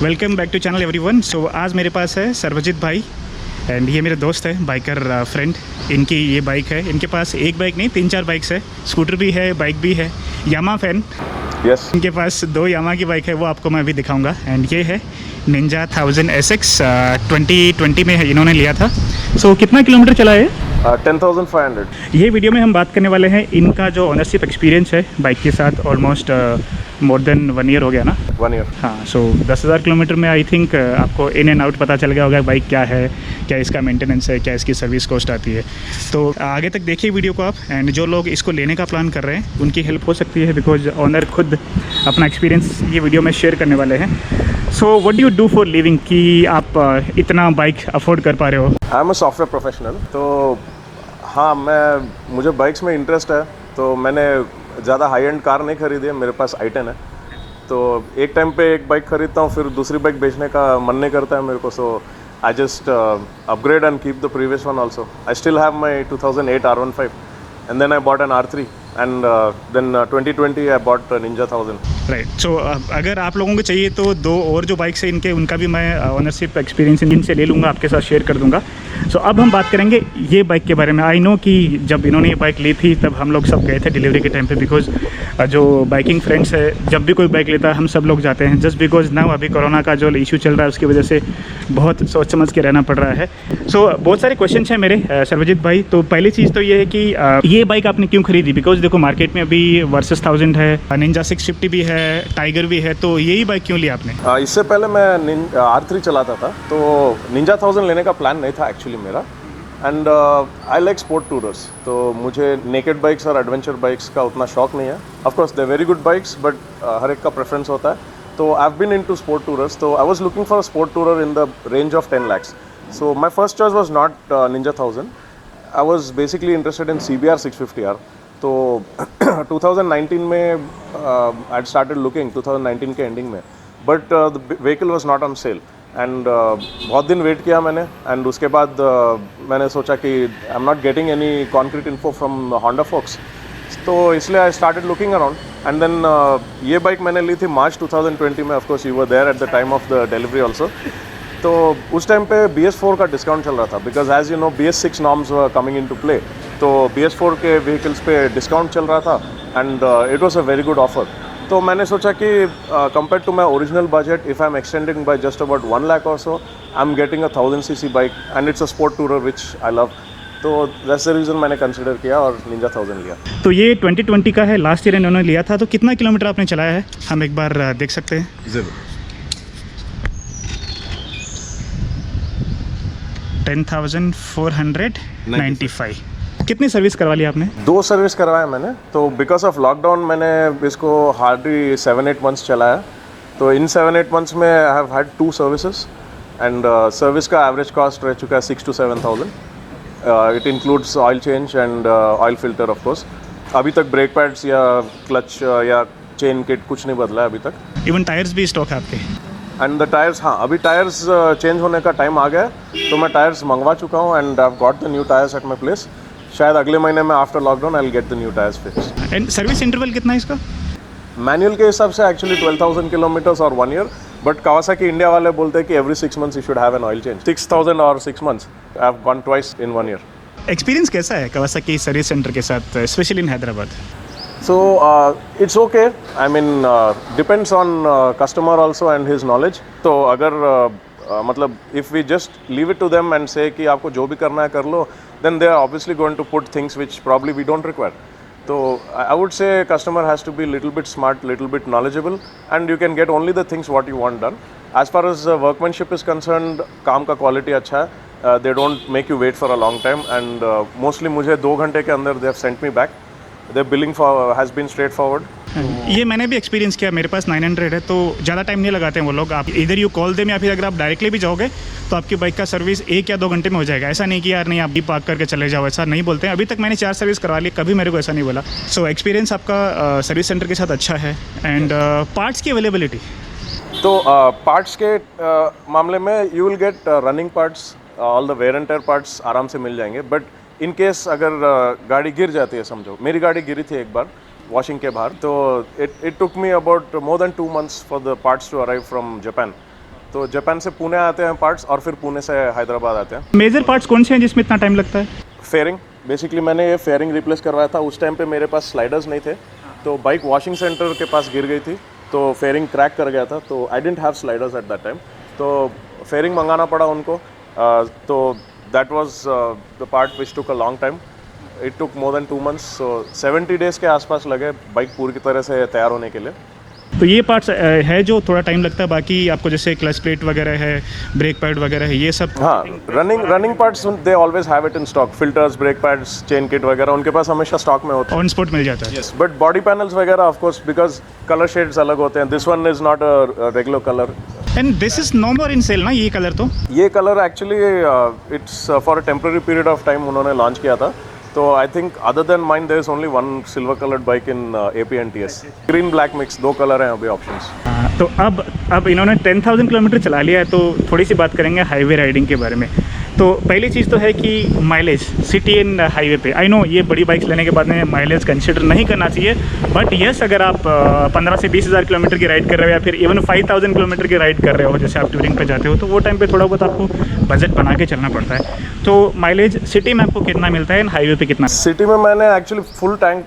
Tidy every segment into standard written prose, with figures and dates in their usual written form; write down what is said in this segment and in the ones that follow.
Welcome back to channel everyone. So आज मेरे पास है सर्वजीत भाई एंड ये मेरे दोस्त है बाइकर फ्रेंड। इनकी ये बाइक है, इनके पास एक बाइक नहीं 3-4 बाइक्स है, स्कूटर भी है, बाइक भी है। यामा फैन यस इनके पास 2 यामा की बाइक है, वो आपको मैं अभी दिखाऊंगा। एंड ये है निंजा 1000 SX 2020 में इन्होंने लिया था। सो कितना किलोमीटर चला है? 10,500। ये वीडियो में हम बात करने वाले हैं इनका जो ओनरशिप एक्सपीरियंस है बाइक के साथ। ऑलमोस्ट मोर देन 1 ईयर हो गया ना। 1 ईयर। हाँ, सो 10,000 किलोमीटर में आई थिंक आपको इन एंड आउट पता चल गया होगा बाइक क्या है, क्या इसका मेंटेनेंस है, क्या इसकी सर्विस कॉस्ट आती है। तो आगे तक देखिए वीडियो को आप। एंड जो लोग इसको लेने का प्लान कर रहे हैं उनकी हेल्प हो सकती है, बिकॉज ऑनर खुद अपना एक्सपीरियंस ये वीडियो में शेयर करने वाले हैं। So what do you do for living कि आप इतना बाइक अफोर्ड कर पा रहे हो? I am a software professional. तो हाँ, मुझे बाइक्स में इंटरेस्ट है। तो मैंने ज़्यादा हाई एंड कार नहीं खरीदी है, मेरे पास i10 है। तो एक टाइम पे एक बाइक खरीदता हूँ, फिर दूसरी बाइक बेचने का मन नहीं करता है मेरे को। So I just upgrade and keep the previous one also. I still have my 2008 R15 and then I bought an R3 and then 2020 I bought Ninja 1000. Right. सो अगर आप लोगों को चाहिए तो 2 और जो बाइक्स है इनके, उनका भी मैं ओनरशिप एक्सपीरियंस इनसे ले लूँगा, आपके साथ शेयर कर दूँगा। सो अब हम बात करेंगे ये बाइक के बारे में। आई नो कि जब इन्होंने ये बाइक ली थी तब हम लोग सब गए थे डिलीवरी के टाइम पे, बिकॉज जो बाइकिंग फ्रेंड्स है जब भी कोई बाइक लेता है हम सब लोग जाते हैं, जस्ट बिकॉज ना अभी कोरोना का जो इशू चल रहा है उसकी वजह से बहुत सोच समझ के रहना पड़ रहा है। सो बहुत सारे क्वेश्चन हैं मेरे सर्वजीत भाई। तो पहली चीज़ तो ये है कि ये बाइक आपने क्यों खरीदी? बिकॉज देखो मार्केट में अभी वर्सेस 1000 है, निंजा 650 भी है, टाइगर भी है, तो यही बाइक क्यों लिया आपने? इससे पहले मैं R3 चलाता था, तो निंजा 1000 लेने का प्लान नहीं था एक्चुअली मेरा। And I like sport tourers, तो मुझे नेकेड बाइक्स और एडवेंचर बाइक्स का उतना शौक नहीं है। Of course they very good bikes, but हर एक का प्रेफरेंस होता है। तो I have been into sport tourers, तो I was looking for a sport tourer in the range of 10 lakhs. So my first choice was not Ninja 1000. I was basically interested in CBR 650R. तो 2019 में I had started looking 2019 के ending में, but the vehicle was not on sale. And बहुत दिन wait किया मैंने, and उसके बाद मैंने सोचा कि I am not getting any concrete info from Honda folks, तो इसलिए I started looking around. And then ये बाइक मैंने ली थी मार्च 2020 में। Of course you were there at the time of the delivery also. तो उस टाइम पे BS4 का डिस्काउंट चल रहा था, because as you know BS6 norms were coming in to play. तो BS4 के व्हीकल्स पे डिस्काउंट चल रहा था, and it was a very good offer. तो मैंने सोचा कि compare to my original budget, if I am extending by just about 1 lakh और so, I am getting a 1000cc bike and it's a sport tourer which I love. तो that's the reason मैंने consider किया और Ninja 1000 लिया। तो ये 2020 का है, लास्ट ईयर इन्होंने लिया था। तो कितना किलोमीटर आपने चलाया है, हम एक बार देख सकते हैं? 10,495। कितनी सर्विस करवा ली आपने? 2 सर्विस करवाया मैंने। तो बिकॉज ऑफ लॉकडाउन मैंने इसको हार्डली 7-8 मंथ्स चलाया। तो इन 7-8 मंथ्स में I have had 2 services, and service का एवरेज कॉस्ट रह चुका है 6 to 7,000। It includes oil change and oil filter of course. अभी तक ब्रेक पैड्स या क्लच या चेन किट कुछ नहीं बदला है अभी तक। इवन टायर्स भी स्टॉक है आपके? एंड द टायर्स, हाँ, अभी टायर्स चेंज होने का टाइम आ गया है, तो मैं टायर्स मंगवा चुका हूँ and I have got the new tyres at my place. शायद अगले महीने में after lockdown I will get the new tyres fixed. And service interval कितना है इसका? मैनुअल के हिसाब से एक्चुअली 12,000 किलोमीटर्स और 1 ईयर, बट कावासाकी इंडिया वाले बोलते हैं कि every 6 months you should have an oil change. 6,000 और 6 months I have gone twice in 1 year. Experience कैसा है कावासाकी सर्विस सेंटर के साथ, specially in Hyderabad? So it's okay. I mean depends on customer also and his knowledge. तो अगर मतलब if we just leave it to them and say कि आपको जो भी करना है कर लो, then they are obviously going to put things which probably we don't require. So I would say customer has to be little bit smart, little bit knowledgeable, and you can get only the things what you want done. As far as workmanship is concerned, काम का quality अच्छा है. They don't make you wait for a long time, and mostly मुझे 2 घंटे के अंदर they have sent me back. The billing has been straightforward. ये मैंने भी एक्सपीरियंस किया। मेरे पास 900 है, तो ज़्यादा टाइम नहीं लगाते हैं वो लोग। आप इधर यू कॉल देम या फिर अगर आप डायरेक्टली भी जाओगे तो आपकी बाइक का सर्विस 1 या 2 घंटे में हो जाएगा। ऐसा नहीं कि यार नहीं आप भी पार्क करके चले जाओ, ऐसा नहीं बोलते हैं। अभी तक मैंने 4 सर्विस करवा ली, कभी मेरे को ऐसा नहीं बोला। सो एक्सपीरियंस आपका सर्विस सेंटर के साथ अच्छा है। एंड पार्ट्स की अवेलेबिलिटी? तो पार्ट्स के मामले में you will get running parts, all the wear and tear parts आराम से मिल जाएंगे। बट इन केस अगर गाड़ी गिर जाती है, समझो मेरी गाड़ी गिरी थी एक बार वॉशिंग के बाहर, तो it took me about more than 2 months for the parts to arrive from Japan. तो जापान से पुणे आते हैं पार्ट्स और फिर पुणे से हैदराबाद आते हैं। मेजर पार्ट्स कौन से हैं जिसमें इतना टाइम लगता है? फेयरिंग, बेसिकली मैंने ये फेयरिंग रिप्लेस करवाया था। उस टाइम पे मेरे पास स्लाइडर्स नहीं थे, तो बाइक वॉशिंग सेंटर के पास गिर गई थी, तो फेयरिंग क्रैक कर गया था, तो I didn't have sliders eight that time, तो फेयरिंग मंगाना पड़ा उनको। तो that was the part which took a long time. It took more than 2 months, so 70 days के आसपास लगे बाइक पूरी तरह से तैयार होने के लिए। तो ये पार्ट्स है जो थोड़ा टाइम लगता है, बाकी आपको जैसे क्लच प्लेट वगैरह है, ब्रेक पैड वगैरह है, ये सब? हाँ, running parts they always have it in stock. Filters, brake pads, chain kit वगैरह उनके पास हमेशा स्टॉक में होता है। ऑन स्पॉट मिल जाता है? यस, बट बॉडी पैनल्स वगैरह of course because colour shades अलग होते हैं। This one is not a regular colour and this is no more in sale ना, ये कलर? तो ये colour actually it's for a temporary period of time उन्होंने launch किया था। तो I think other than mine there is only one silver coloured bike in AP and TS। Green black mix 2 colour हैं अभी options. तो अब इन्होंने 10,000 kilometre चला लिया है, तो थोड़ी सी बात करेंगे हाईवे राइडिंग के बारे में। तो पहली चीज़ तो है कि माइलेज सिटी एंड हाईवे पे, आई नो ये बड़ी बाइक्स लेने के बाद में माइलेज कंसिडर नहीं करना चाहिए, बट यस अगर आप 15 से 20 हज़ार किलोमीटर की राइड कर रहे हो या फिर इवन 5,000 किलोमीटर की राइड कर रहे हो, जैसे आप टूरिंग पे जाते हो, तो वो टाइम पे थोड़ा बहुत आपको बजट बना के चलना पड़ता है। तो माइलेज सिटी में आपको कितना मिलता है एंड हाईवे पे कितना? सिटी में मैंने एक्चुअली फुल टैंक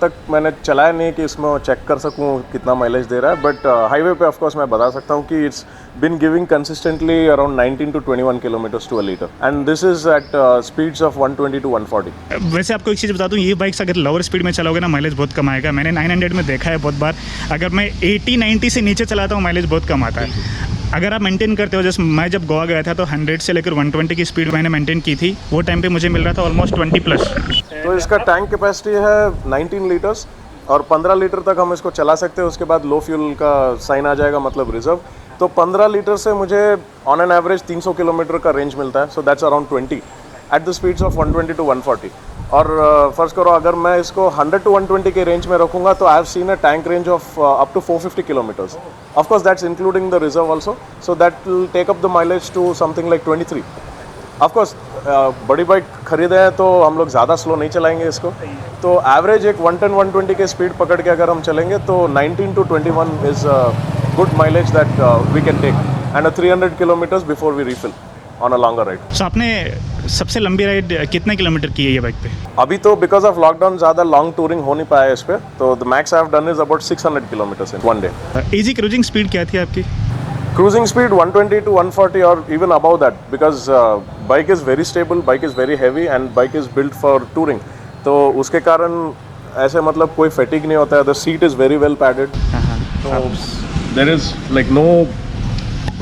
तक मैंने चलाया नहीं कि इसमें चेक कर सकूं कितना माइलेज दे रहा है, बट हाईवे पे ऑफकोर्स मैं बता सकता हूं कि it's been giving consistently around 19 to 21 kilometers to a liter, and this is at speeds of 120 to 140। वैसे आपको एक चीज़ बता दूं, ये बाइक्स अगर लोअर स्पीड में चलाओगे ना माइलेज बहुत कम आएगा। मैंने 900 में देखा है बहुत बार, अगर मैं 80-90 से नीचे चलाता हूँ माइलेज बहुत कम आता है। अगर आप मेंटेन करते हो, जैसे मैं जब गोवा गया था तो 100 से लेकर 120 की स्पीड मैंने मेंटेन की थी, वो टाइम पे मुझे मिल रहा था ऑलमोस्ट 20+। तो इसका टैंक कैपेसिटी है 19 लीटर्स और 15 लीटर तक हम इसको चला सकते हैं। उसके बाद लो फ्यूल का साइन आ जाएगा, मतलब रिजर्व। तो 15 लीटर से मुझे ऑन एन एवरेज 300 किलोमीटर का रेंज मिलता है, so that's around 20 at the speeds of 120 to 140। और फर्स्ट करो अगर मैं इसको 100 to 120 के रेंज में रखूँगा तो I have seen a tank range of up to 450 kilometres. Of course that's including the reserve also, so that will take up the mileage to something like 23। Of course बड़ी bike खरीदे हैं तो हम लोग ज़्यादा स्लो नहीं चलाएंगे इसको, तो एवरेज एक 110-120 के स्पीड पकड़ के अगर हम चलेंगे तो 19 to 21 is good mileage that we can take and 300 kilometers before we refill on a longer ride. So आपने सबसे लंबी राइड कितने किलोमीटर की है ये बाइक पे? अभी तो बिकॉज ऑफ लॉकडाउन ज़्यादा लॉन्ग टूरिंग हो नहीं पाया इस पे, तो the max I have done is about 600 kilometres in one day. Easy cruising speed क्या थी आपकी? Cruising speed 120 to 140 or even above that, because bike is very stable, bike is very heavy and bike is built for touring, तो उसके कारण ऐसे मतलब कोई fatigue नहीं होता है। The seat is very well padded, so there is like no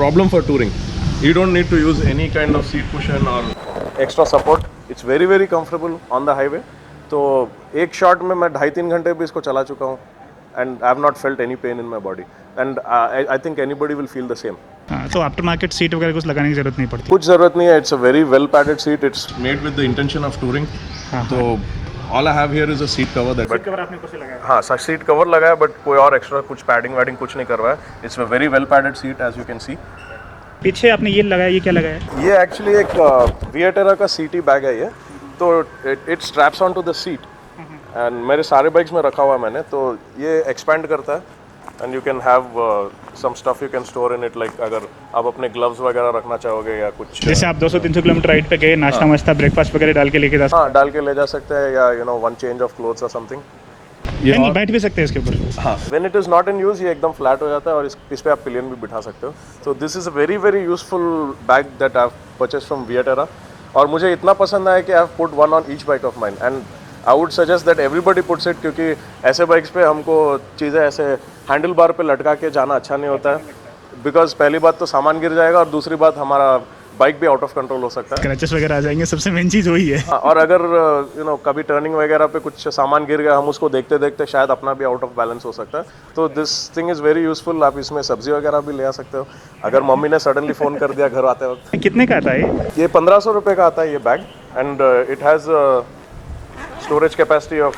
problem for touring. You don't need to use any kind of seat cushion or extra support. It's very very comfortable on the highway. तो एक shot में मैं 2.5-3 घंटे भी इसको चला चुका हूँ and I have not felt any pain in my body, and I think anybody will feel the same. हाँ, तो आफ्टर मार्केट सीट वगैरह कुछ लगाने की ज़रूरत नहीं पड़ती? कुछ ज़रूरत नहीं है। It's a very well padded seat. It's made with the intention of touring. तो all I have here is a seat cover that. Seat cover आपने कैसे लगाया? हाँ, सीट कवर लगा है, बट कोई और एक्स्ट्रा कुछ पैडिंग वैडिंग कुछ नहीं करवाया है। It's a very well padded seat as you can see. पीछे आपने ये लगाया, ये क्या लगाया है? ये एक्चुअली एक विएटेरा का सीटी बैग है ये, तो it straps on to the seat and मेरे सारे बाइक्स में रखा हुआ है मैंने, तो ये एक्सपैंड करता है and you can have some stuff you can store in it, like अगर आप अपने ग्लव्स वगैरह रखना चाहोगे या कुछ, जैसे आप 200-300 किलोमीटर राइड पे गए, नाश्ता वास्ता ब्रेकफास्ट वगैरह डाल के लेके जा सकते हाँ डाल के ले जा सकते हैं, या you know one change of clothes और समथिंग। हैं, बैठ भी सकते हैं इसके ऊपर। हाँ, when it is not in use ये एकदम फ्लैट हो जाता है और इस पे आप पिलियन भी बिठा सकते हो। तो this is a very very useful bag that I have purchase from Viaterra, और मुझे इतना पसंद आया कि I have put one on each bike of mine and I would suggest that everybody puts it, क्योंकि ऐसे बाइक्स पे हमको चीज़ें ऐसे हैंडल बार पे लटका के जाना अच्छा नहीं होता है, बिकॉज पहली बात तो सामान गिर जाएगा और दूसरी बात हमारा बाइक भी आउट ऑफ कंट्रोल हो सकता है, क्रैचेस वगैरह आ जाएंगे, सबसे मेन चीज़ वही है। और अगर यू नो कभी टर्निंग वगैरह पे कुछ सामान गिर गया, हम उसको देखते देखते शायद अपना भी आउट ऑफ बैलेंस हो सकता है, तो this thing is very useful. आप इसमें सब्जी वगैरह भी ले आ सकते हो अगर मम्मी ने सडनली फ़ोन कर दिया घर आते वक्त। कितने का आता है ये 1500 रुपये का आता है ये bag, and it has storage capacity of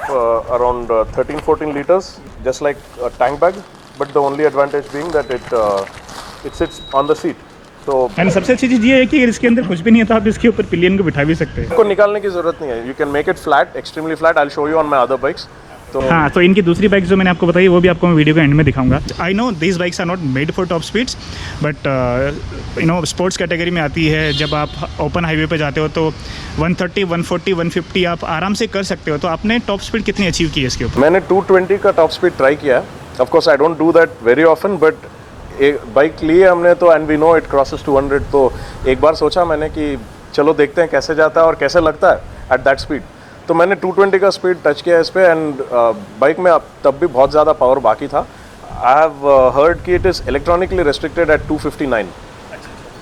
around 13-14 liters, just like a tank bag, but the only advantage being that it sits on the seat. तो एंड सबसे अच्छी चीज़ ये है कि इसके अंदर कुछ भी नहीं है तो आप इसके ऊपर पिलियन को बिठा भी सकते हैं। इसको निकालने की ज़रूरत नहीं है, you can make it flat, extremely flat. I will show you on my other bikes. तो हाँ, तो इनकी दूसरी बाइक जो मैंने आपको बताई वो भी आपको मैं वीडियो के एंड में दिखाऊंगा। I know this bikes are not made for top speeds, but you know sports category में आती है। जब आप ओपन हाईवे पे जाते हो तो 130, 140, 150 आप आराम से कर सकते हो। तो आपने टॉप स्पीड कितनी अचीव की है इसके ऊपर? मैंने 220 का टॉप स्पीड ट्राई किया है। Of course I don't do that very often, but एक बाइक ली है हमने तो, and we know it crosses 200, तो एक बार सोचा मैंने कि चलो देखते हैं कैसे जाता है और कैसे लगता है एट दैट स्पीड। तो मैंने 220 का स्पीड टच किया इस पे, एंड बाइक में तब भी बहुत ज़्यादा पावर बाकी था। आई हैव हर्ड कि it is electronically restricted at 259,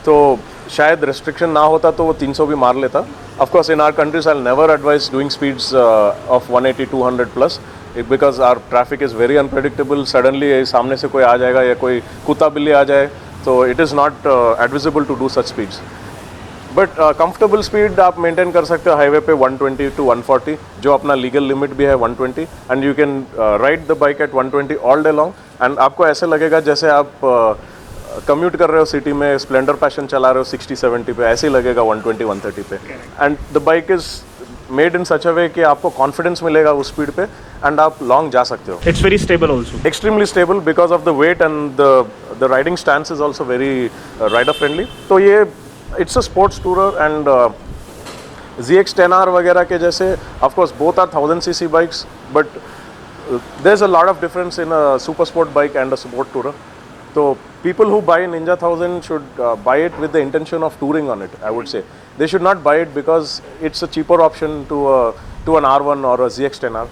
तो शायद रेस्ट्रिक्शन ना होता तो वो 300 भी मार लेता। Of course in our countries I will never advise doing speeds of 180, 200 plus, because our traffic is very unpredictable. Suddenly सामने से कोई आ जाएगा या कोई कुत्ता बिल्ली आ जाए, तो it is not advisable to do such speeds. But comfortable speed आप मेंटेन कर सकते हो हाईवे पे 120 to 140, जो अपना लीगल लिमिट भी है 120, and you can ride the bike at 120 all day long, and आपको ऐसे लगेगा जैसे आप कम्यूट कर रहे हो सिटी में, स्प्लेंडर पैशन चला रहे हो 60-70 पे, ऐसे ही लगेगा 120, 130 पे। And the bike is made in such a way कि आपको कॉन्फिडेंस मिलेगा उस स्पीड पे, एंड आप लॉन्ग जा सकते हो। It's very stable also, extremely stable because of the weight, and the riding stance is also very rider friendly. तो ये it's a sports tourer, and ZX10R वगैरह के जैसे of course both are 1000 cc bikes, but there is a lot of difference in a super sport bike and a sport tourer. तो people who buy Ninja 1000 should buy it with the intention of touring on it, I would say. They should not buy it because it's a cheaper option to an R1 or a ZX10R.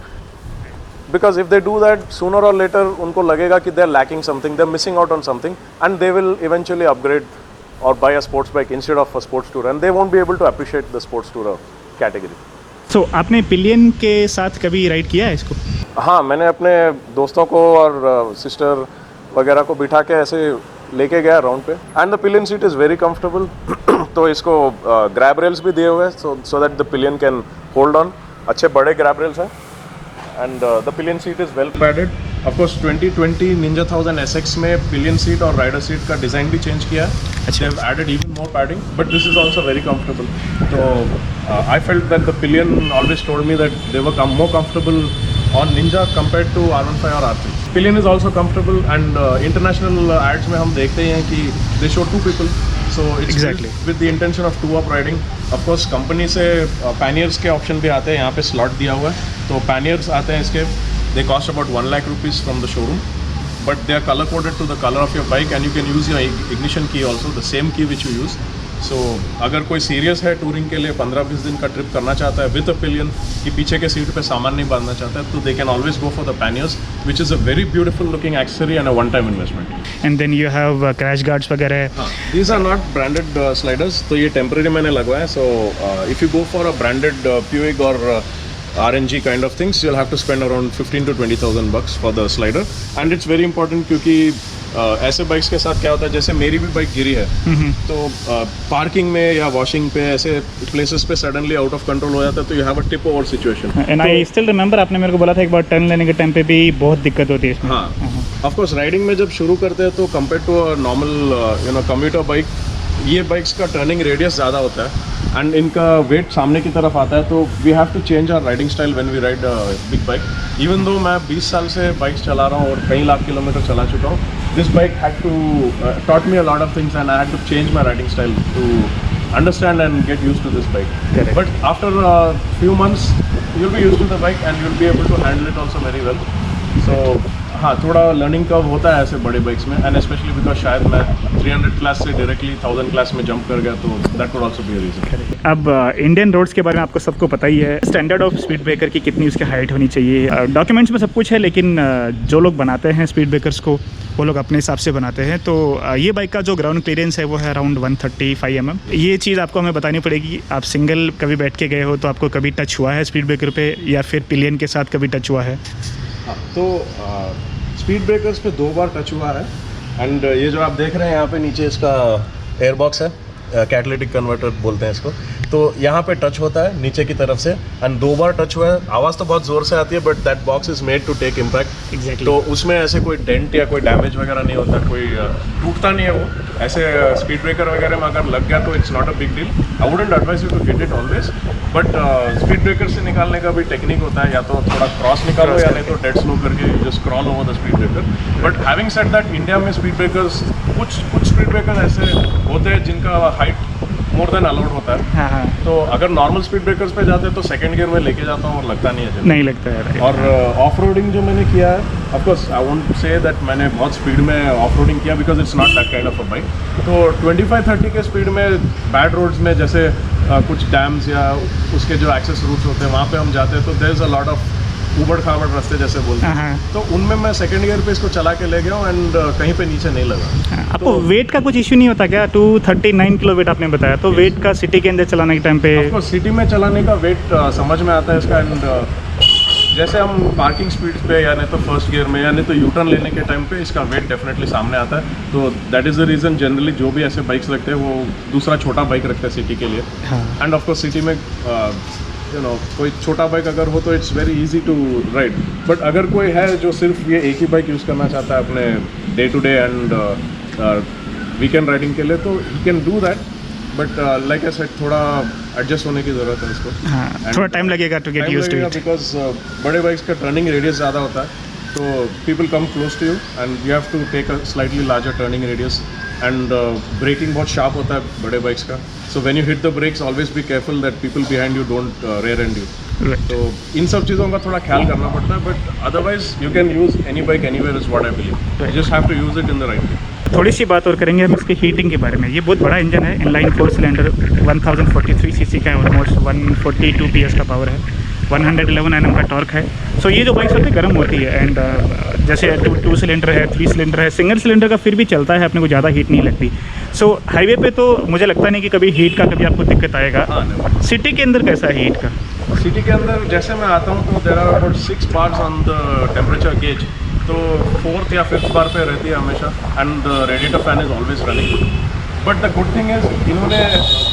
Because if they do that, sooner or later उनको लगेगा कि they're lacking something, they're missing out on something, and they will eventually upgrade or buy a sports bike instead of a sports tourer, and they won't be able to appreciate the sports tourer category. So आपने pillion के साथ कभी ride किया है इसको? हाँ, मैंने अपने दोस्तों को और सिस्टर वगैरह को बिठा के ऐसे लेके गया राउंड पे, and the pillion seat is very comfortable. तो इसको ग्रैब रेल्स भी दिए हुए हैं, so that the pillion can hold on. अच्छे बड़े ग्रैब रेल्स हैं, and the pillion seat is well padded. Of course 2020 Ninja 1000 SX में पिलियन सीट और राइडर सीट का डिज़ाइन भी चेंज किया है। They have added even more padding, but this is also very comfortable. So I felt that the Pillion always told me that they were more comfortable on Ninja compared to R15 or R3. Pillion is also comfortable, and international ads में हम देखते हैं कि they show two people. So it's Exactly. with the intention of two-up riding. Of course company से Panniers के option भी आते हैं, यहाँ पे स्लॉट दिया हुआ है, तो Panniers आते हैं इसके, they cost about 1 lakh rupees from the showroom. But they are color coded to the color of your bike, and you can use your ignition key also, the same key which you use. So अगर कोई serious है touring के लिए, 15-20 दिन का trip करना चाहता है विद अ पिलियन, कि पीछे के सीट पे सामान नहीं बांधना चाहता है, तो they can always go for the Panniers, which is a very beautiful looking accessory and a one time investment. And then you have crash guards वगैरह। These are not branded sliders, तो ये temporary मैंने लगवाया। So if you go for a branded Puig or RNG kind of things, you'll have to spend around 15 to 20,000 bucks for the slider, and it's very important क्योंकि ऐसे bikes के साथ क्या होता है, जैसे मेरी भी बाइक गिरी है, तो पार्किंग में या वॉशिंग पे ऐसे प्लेसेस पे सडनली आउट ऑफ कंट्रोल हो जाता है, तो you have a tip over situation. And I still remember आपने मेरे को बोला था एक बार टर्न लेने के टाइम पे भी बहुत दिक्कत होती है इसमें। हाँ, ऑफ कोर्स राइडिंग में जब शुरू करते हैं तो compare to a normal commuter bike, ये बाइक्स का टर्निंग रेडियस ज़्यादा होता है, एंड इनका वेट सामने की तरफ आता है, तो we have to change our riding style when we ride big bike. Even though मैं 20 साल से बाइक्स चला रहा हूँ और कई लाख किलोमीटर चला चुका हूँ, this bike had to taught me a lot of things, and I had to change my riding style to understand and get used to this bike. Correct. But after a few months you'll be used to the bike and you'll be able to handle it also very well. So हाँ, थोड़ा learning curve होता है ऐसे बड़े bikes में, and specially because शायद मैं 300 class से डायरेक्टली 1000 क्लास में जंप कर गया, तो that would also be a reason. अब इंडियन रोड्स के बारे में आपको सबको पता ही है, स्टैंडर्ड ऑफ स्पीड ब्रेकर की कितनी उसकी हाइट होनी चाहिए। डॉक्यूमेंट्स में सब कुछ है, लेकिन जो लोग बनाते हैं स्पीड ब्रेकर्स को, वो लोग अपने हिसाब से बनाते हैं। तो ये बाइक का जो ग्राउंड क्लियरेंस है वो है अराउंड 135 mm। ये चीज़ आपको हमें बतानी पड़ेगी। आप सिंगल कभी बैठ के गए हो तो आपको कभी टच हुआ है स्पीड ब्रेकर पे, या फिर पिलियन के साथ कभी टच हुआ है? हाँ, तो स्पीड ब्रेकर्स पे 2 बार टच हुआ है, एंड ये जो आप देख रहे हैं यहाँ पे नीचे इसका एयर बॉक्स है, कैटालिटिक कन्वर्टर बोलते हैं इसको, तो यहाँ पे टच होता है नीचे की तरफ से, एंड 2 बार टच हुआ है। आवाज़ तो बहुत ज़ोर से आती है, but that box is made to take impact. Exactly. तो उसमें ऐसे कोई डेंट या कोई डैमेज वगैरह नहीं होता, कोई टूटता नहीं है वो। ऐसे स्पीड ब्रेकर वगैरह में अगर लग गया तो it's not a big deal. I wouldn't advise you to hit it always, but speed breaker से निकालने का भी टेक्निक होता है, या तो थोड़ा क्रॉस निकालो या नहीं तो डेड स्लो करके just crawl over the speed breaker. But having said that, India में स्पीड ब्रेकर्स कुछ स्पीड ब्रेकर ऐसे होते हैं जिनका हाइट मोर देन अलाउड होता है। हाँ हाँ, तो अगर नॉर्मल स्पीड ब्रेकर्स पे जाते हैं तो सेकंड गियर में लेके जाता हूँ और लगता नहीं है जल्दी। नहीं लगता है। और ऑफ रोडिंग जो मैंने किया है, of course I won't say that मैंने बहुत स्पीड में ऑफ रोडिंग किया, because it's not that kind of a bike. तो 25-30 के स्पीड में बैड रोड्स में, जैसे कुछ डैम्स या उसके जो एक्सेस रूट्स होते हैं वहाँ पे हम जाते हैं, तो there is a lot of ऊबड़ खाबड़ रास्ते जैसे बोलते हैं, तो उनमें मैं सेकंड गियर पे इसको चला के ले गया हूँ एंड कहीं पे नीचे नहीं लगा। आपको वेट का कुछ इश्यू नहीं होता क्या? 239 किलो वेट आपने बताया, तो वेट का सिटी के अंदर चलाने के टाइम पे? आपको सिटी में चलाने का वेट समझ में आता है इसका, एंड जैसे हम पार्किंग स्पीड पे या नहीं तो फर्स्ट गियर में या नहीं तो यू टर्न लेने के टाइम पे इसका वेट डेफिनेटली सामने आता है। तो that is the reason generally जो भी ऐसे बाइक्स रखते हैं वो दूसरा छोटा बाइक रखते हैं सिटी के लिए। एंड ऑफ कोर्स सिटी में कोई छोटा बाइक अगर हो तो it's very easy to ride, but अगर कोई है जो सिर्फ ये एक ही बाइक यूज़ करना चाहता है अपने day to day and weekend riding के लिए, तो ही can do that, but like I said थोड़ा एडजस्ट होने की ज़रूरत है इसको। हाँ, थोड़ा टाइम लगेगा to get used to it, because बड़े बाइक्स का टर्निंग रेडियस ज़्यादा होता है, तो people come close to you and you have to take a slightly larger turning radius, and braking बहुत शार्प होता है बड़े बाइक्स का। So when you hit the brakes always be careful that people behind you don't rear end you. तो इन सब चीज़ों का थोड़ा ख्याल करना पड़ता है, but otherwise you can use any bike anywhere is what I believe, you just have to use it in the right way. थोड़ी सी बात और करेंगे हम इसके हीटिंग के बारे में। ये बहुत बड़ा इंजन है, इनलाइन 4 सिलेंडर, 1043 सीसी का है, ऑलमोस्ट 142 PS का पावर है, 111 Nm का टॉर्क है। सो ये जो बाइक्स होती है गर्म होती है, एंड जैसे 2 सिलेंडर है, 3 सिलेंडर है, सिंगल सिलेंडर का फिर भी चलता है, अपने को ज़्यादा हीट नहीं लगती। सो हाईवे पे तो मुझे लगता नहीं कि कभी हीट का कभी आपको दिक्कत आएगा। सिटी के अंदर कैसा है हीट का? सिटी के अंदर जैसे मैं आता हूँ तो there are about 6 bars on the temperature gauge, तो 4th या 5th बार पे रहती है हमेशा, and the radiator fan is always running. But the good thing is इन्होंने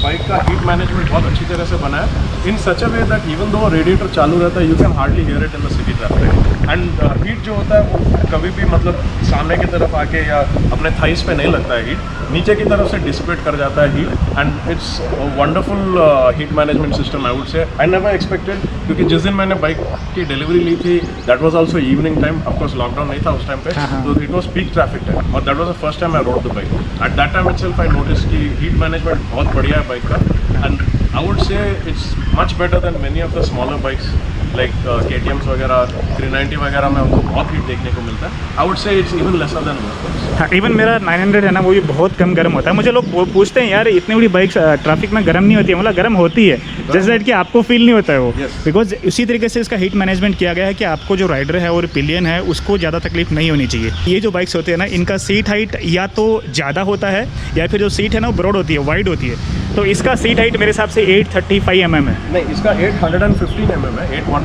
बाइक का हीट मैनेजमेंट बहुत अच्छी तरह से बनाया, in such a way that even though radiator चालू रहता है you can hardly hear it in the city traffic, and heat जो होता है वो कभी भी मतलब सामने की तरफ आके या अपने थाइस पे नहीं लगता है हीट, नीचे की तरफ से डिसिपेट कर जाता है heat, and it's wonderful heat management system I would से। आई नेवर एक्सपेक्टेड, क्योंकि जिस दिन मैंने बाइक की डिलीवरी ली थी that was also evening time, of course lockdown नहीं था उस टाइम पे, तो it was peak traffic time, और that was the first time I rode the bike. At that time itself I notice कि हीट मैनेजमेंट बहुत बढ़िया है बाइक का, and I would say it's much better than many of the smaller bikes like KTMs वगैरह 390 वगैरह में हमको बहुत हीट देखने को मिलता है। आई would say it's even lesser than most. हाँ, इवन मेरा 900 है ना, वो भी बहुत कम गर्म होता है। मुझे लोग पूछते हैं यार इतनी बड़ी बाइक ट्रैफिक में गर्म नहीं होती है, मतलब गर्म होती है, जैसे दैट कि आपको फील नहीं होता है वो, बिकॉज इसी तरीके से इसका हीट मैनेजमेंट किया गया है कि आपको जो राइडर है और पिलियन है उसको ज़्यादा तकलीफ नहीं होनी चाहिए। ये जो बाइक्स होती है ना, इनका सीट हाइट या तो ज़्यादा होता है या फिर जो सीट है ना वो ब्रॉड होती है, वाइड होती है, तो इसका सीट हाइट मेरे हिसाब से 835 mm है। नहीं, इसका 815 mm है, 815।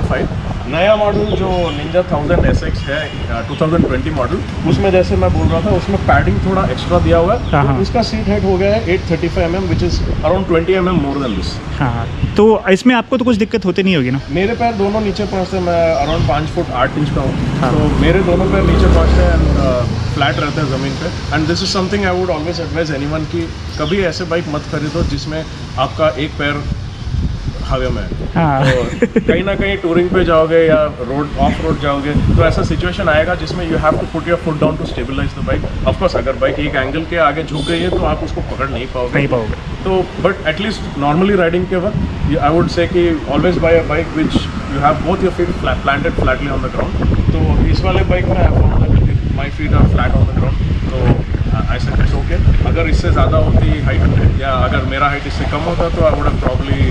नया मॉडल जो निंजा 1000 SX है 2020 मॉडल, उसमें जैसे मैं बोल रहा था उसमें पैडिंग थोड़ा एक्स्ट्रा दिया हुआ है, तो इसका सीट हाइट हो गया है 835 mm, which is around 20 mm more than this. हाँ, तो इसमें आपको तो कुछ दिक्कत होती नहीं होगी ना? मेरे पैर दोनों नीचे पहुँचते हैं, मैं अराउंड 5 फुट 8 इंच का हूँ, तो मेरे दोनों पैर नीचे पहुँचते हैं एंड फ्लैट रहते हैं ज़मीन पे, and this is something I would always advise anyone कि कभी ऐसे बाइक मत खरीदो जिसमें आपका एक पैर हवा में है। तो कहीं ना कहीं टूरिंग पे जाओगे या रोड ऑफ रोड जाओगे तो ऐसा सिचुएशन आएगा जिसमें you have to put your foot down to stabilise the bike. Of course अगर बाइक एक एंगल के आगे झुक गई है तो आप उसको पकड़ नहीं पाओगे। तो बट एटलीस्ट नॉर्मली राइडिंग के वक्त आई वुड से कि always buy a bike which you have both your feet planted flatly on the ground. तो इस वाले बाइक में I found my feet are flat on the ground, तो I said it's okay. अगर इससे ज़्यादा होती हाइट या अगर मेरा हाइट इससे कम होता तो I would have probably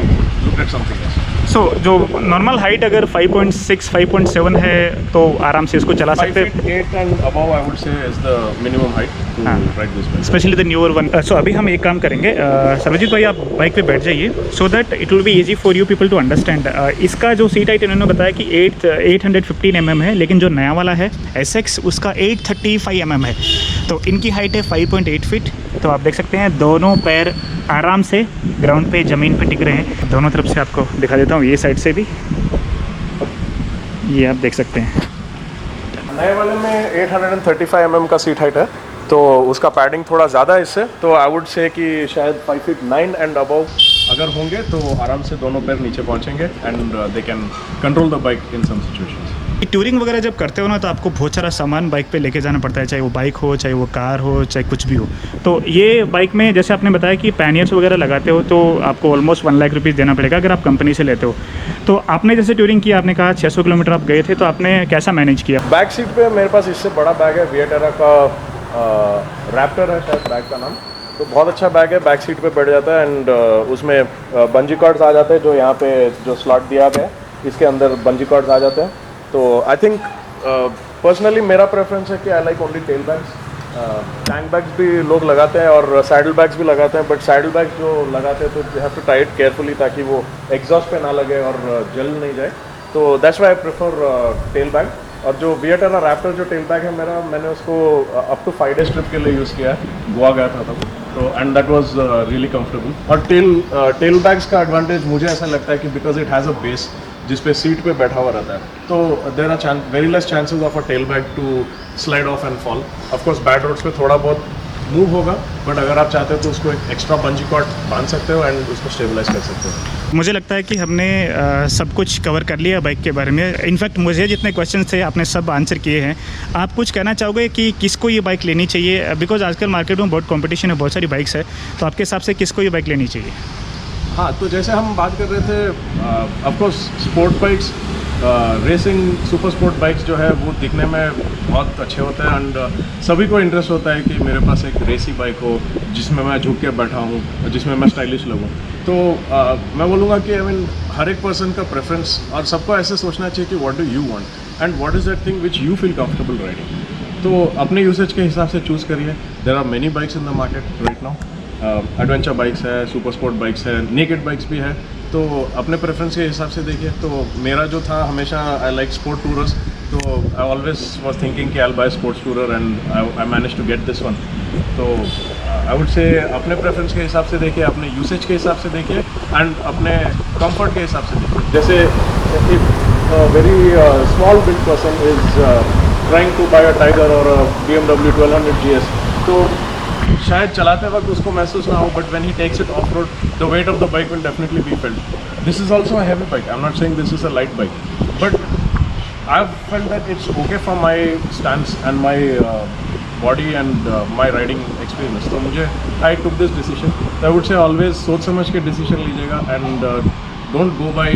looked at something else. So जो नॉर्मल हाइट अगर 5.6 5.7 है तो आराम से इसको चला सकते हैं। 5'8" and above I would say is the minimum height to ride this bike. Specially the newer one. So अभी हम एक काम करेंगे, सर्वजीत भाई आप बाइक पे बैठ जाइए so that it will be easy for you people to understand. इसका जो सीट हाइट इन्होंने बताया कि 815 mm है, लेकिन जो नया वाला है SX उसका 835 mm है, तो इनकी हाइट है 5.8 फीट। तो आप देख सकते हैं दोनों पैर आराम से ग्राउंड पे ज़मीन पे टिक रहे हैं। दोनों तरफ से आपको दिखा देता हूँ, ये साइड से भी, ये आप देख सकते हैं। नए वाले में 835 mm का सीट हाइट है तो उसका पैडिंग थोड़ा ज़्यादा है इससे, तो आई वुड से कि शायद 5 फीट 9 एंड अबव अगर होंगे तो आराम से दोनों पैर नीचे पहुंचेंगे and they can control the bike in some situations. Touring वगैरह जब करते हो ना तो आपको बहुत सारा सामान बाइक पे लेके जाना पड़ता है, चाहे वो बाइक हो, चाहे वो कार हो, चाहे कुछ भी हो। तो ये बाइक में जैसे आपने बताया कि पैनियर्स वगैरह लगाते हो तो आपको ऑलमोस्ट 1 लाख रुपीज़ देना पड़ेगा अगर आप कंपनी से लेते हो। तो आपने जैसे टूरिंग किया, आपने कहा 600 किलोमीटर आप गए थे, तो आपने कैसा मैनेज किया? बैक सीट पे मेरे पास इससे बड़ा बैग है, विएटेरा का रैप्टर है शायद बैग का नाम, तो बहुत अच्छा बैग है, बैक सीट पे बैठ जाता है एंड उसमें बंजी कॉर्ड्स आ जाते हैं, जो यहाँ पे जो स्लॉट दिया गया है इसके अंदर बंजी कॉर्ड्स आ जाते हैं। तो आई थिंक पर्सनली मेरा प्रेफरेंस है कि I like only tail bags. Tank bags भी लोग लगाते हैं और सैडल बैग्स भी लगाते हैं, बट सैडल बैग्स जो लगाते हैं तो you have to tie it carefully ताकि वो एग्जॉस्ट पे ना लगे और जल नहीं जाए, तो that's why I prefer tell bag. और जो विएटेरा रैप्टर जो टेल बैग है मेरा, मैंने उसको अप टू 5 डेज ट्रिप के लिए यूज़ किया है, गोवा गया था तब, तो and that was really comfortable. और टेल बैग्स का एडवांटेज मुझे ऐसा लगता है कि because it has a base जिस पे सीट पे बैठा हुआ रहता है, तो there are very less chances of a tail bag to slide off and fall. Of course bad roads पे थोड़ा बहुत मूव होगा, बट अगर आप चाहते हो तो उसको एक एक्स्ट्रा बंजी कॉर्ड बांध सकते हो एंड उसको स्टेबलाइज कर सकते हो। मुझे लगता है कि हमने सब कुछ कवर कर लिया बाइक के बारे में। इनफैक्ट मुझे जितने क्वेश्चंस थे आपने सब आंसर किए हैं। आप कुछ कहना चाहोगे कि किसको ये बाइक लेनी चाहिए? बिकॉज आजकल मार्केट में बहुत कंपटीशन है, बहुत सारी बाइक्स है, तो आपके हिसाब से किसको ये बाइक लेनी चाहिए? हाँ, तो जैसे हम बात कर रहे थे, of course sport bikes, racing super sport bikes जो है वो दिखने में बहुत अच्छे होते हैं एंड सभी को इंटरेस्ट होता है कि मेरे पास एक रेसी बाइक हो जिसमें मैं झुक के बैठा हूँ, जिसमें मैं स्टाइलिश लगूँ। तो मैं बोलूँगा कि आई मीन हर एक पर्सन का प्रेफरेंस, और सबको ऐसे सोचना चाहिए कि what do you want and what is that thing which you feel comfortable riding. तो अपने यूसेज के हिसाब से चूज़ करिए। There are many bikes in the market right now, adventure bikes है, सुपर स्पोर्ट बाइक्स है, नेकेड बाइक्स भी है, तो अपने प्रेफरेंस के हिसाब से देखिए। तो मेरा जो था हमेशा आई लाइक स्पोर्ट टूरर्स, तो आई ऑलवेज वाज थिंकिंग कि I will buy sports tourer and I manage to get this one. तो आई वुड से अपने प्रेफरेंस के हिसाब से देखिए, अपने यूसेज के हिसाब से देखिए एंड अपने कंफर्ट के हिसाब से देखिए। जैसे if very small build person is trying to buy a tiger और BMW 1200 GS, तो शायद चलाते वक्त उसको महसूस ना हो, but when he takes it off road the weight of the bike will definitely be felt. This is also a heavy bike, I am not saying this is a light bike, but I have felt that it's okay for my stance and my body and my riding experience. तो मुझे I took this decision. I would say always सोच समझ के decision लीजिएगा and don't go by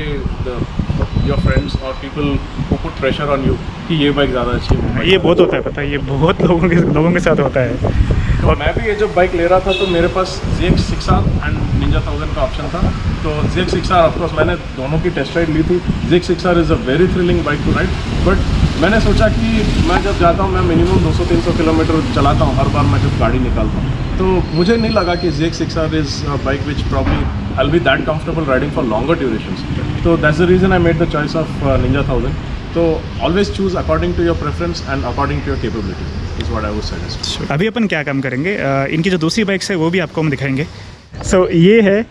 your friends और people who put pressure on you कि ये bike ज़्यादा अच्छी है। ये बहुत होता है, पता है, ये बहुत लोगों के साथ होता है। और मैं भी ये जब बाइक ले रहा था तो मेरे पास ZX 6R एंड Ninja 1000 का ऑप्शन था। तो ZX 6R ऑफकोर्स मैंने दोनों की टेस्ट राइड ली थी। ZX 6R is a very thrilling bike to ride, but मैंने सोचा कि मैं जब जाता हूँ मैं मिनिमम 200-300 किलोमीटर चलाता हूँ हर बार मैं जब गाड़ी निकालता हूँ, तो मुझे नहीं लगा कि ZX 6R is a bike which probably I will be that comfortable riding for longer durations. तो that's the reason I made the choice of Ninja 1000। तो always choose according to your preference and according to your capability is what I would suggest. अभी अपन क्या काम करेंगे, इनकी जो दूसरी बाइक्स है वो भी आपको हम दिखाएंगे। सो ये है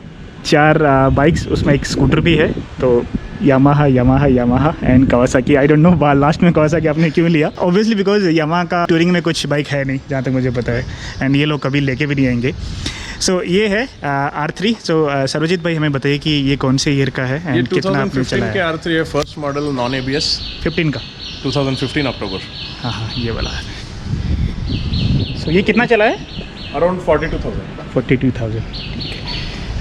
4 बाइक्स, उसमें एक स्कूटर भी है। तो Yamaha and Kawasaki. I don't know last में कावासाकी आपने क्यों लिया, ऑब्वियसली बिकॉज यामाहा का टूरिंग में कुछ बाइक है नहीं जहाँ तक मुझे पता है, एंड ये लोग कभी लेके भी नहीं आएंगे। सो ये है R3। सो सर्वजीत भाई हमें बताइए कि ये कौन से ईयर का है ये एंड कितना आपने 2015 चलाया? के R3 है, फर्स्ट मॉडल नॉन ABS 15 का। 2015 अक्टूबर। हाँ ये वाला है। सो ये कितना चला है? अराउंड 42,000। 42,000।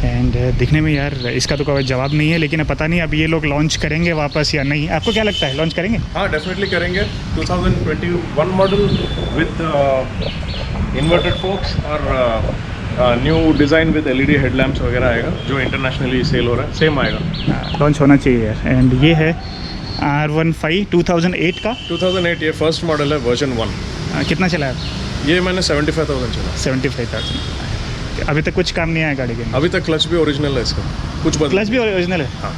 एंड दिखने में यार इसका तो कोई जवाब नहीं है, लेकिन पता नहीं अब ये लोग लॉन्च करेंगे वापस या नहीं। आपको क्या लगता है, लॉन्च करेंगे? हाँ डेफिनेटली करेंगे। 2021 मॉडल विद इन्वर्टेड फोक्स और new design with LED headlamps वगैरह आएगा जो इंटरनेशनली सेल हो रहा है, सेम आएगा। लॉन्च होना चाहिए यार। एंड ये है R15 2008 का। 2008 ये फर्स्ट मॉडल है, वर्जन 1। कितना चला है? ये मैंने 75,000 चला। 75,000। अभी तक कुछ काम नहीं आया गाड़ी के? अभी तक क्लच भी ओरिजिनल है इसका, कुछ बदल। क्लच भी ओरिजिनल है? हाँ।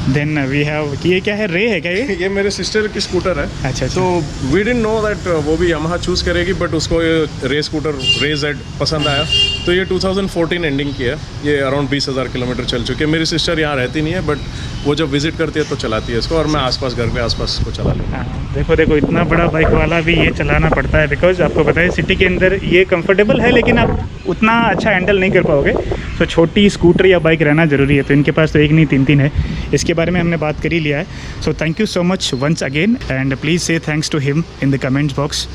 देन वी हैव कि ये क्या है, रे है क्या ये? ये मेरे सिस्टर की स्कूटर है। अच्छा। तो वी डिडंट नो दैट वो भी यामाहा चूज़ करेगी, बट उसको ये रे स्कूटर रे जेड पसंद आया, तो ये 2014 एंडिंग की है। ये अराउंड 20,000 किलोमीटर चल चुकी है। मेरी सिस्टर यहाँ रहती नहीं है, बट वो जब विजिट करती है तो चलाती है इसको, और मैं आसपास घर के आसपास को चला लेता हूँ। हाँ, देखो इतना बड़ा बाइक वाला भी ये चलाना पड़ता है, बिकॉज आपको पता है सिटी के अंदर ये कंफर्टेबल है लेकिन आप उतना अच्छा हैंडल नहीं कर पाओगे। तो छोटी स्कूटर या बाइक रहना ज़रूरी है। तो इनके पास तो एक नहीं 3 है, इसके बारे में हमने बात कर ही लिया है। So thank you so much once again, and please say thanks to him in the comments box.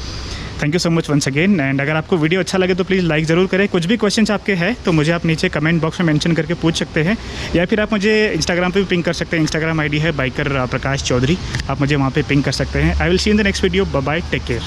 Thank you so much once again. And अगर आपको वीडियो अच्छा लगे तो प्लीज़ लाइक ज़रूर करें। कुछ भी क्वेश्चंस आपके हैं तो मुझे आप नीचे कमेंट बॉक्स में मेंशन करके पूछ सकते हैं, या फिर आप मुझे इंस्टाग्राम पे भी पिंग कर सकते हैं। इंस्टाग्राम आईडी है बाइकर प्रकाश चौधरी, आप मुझे वहाँ पे पिंग कर सकते हैं। I will see in the next video. Bye bye, take care.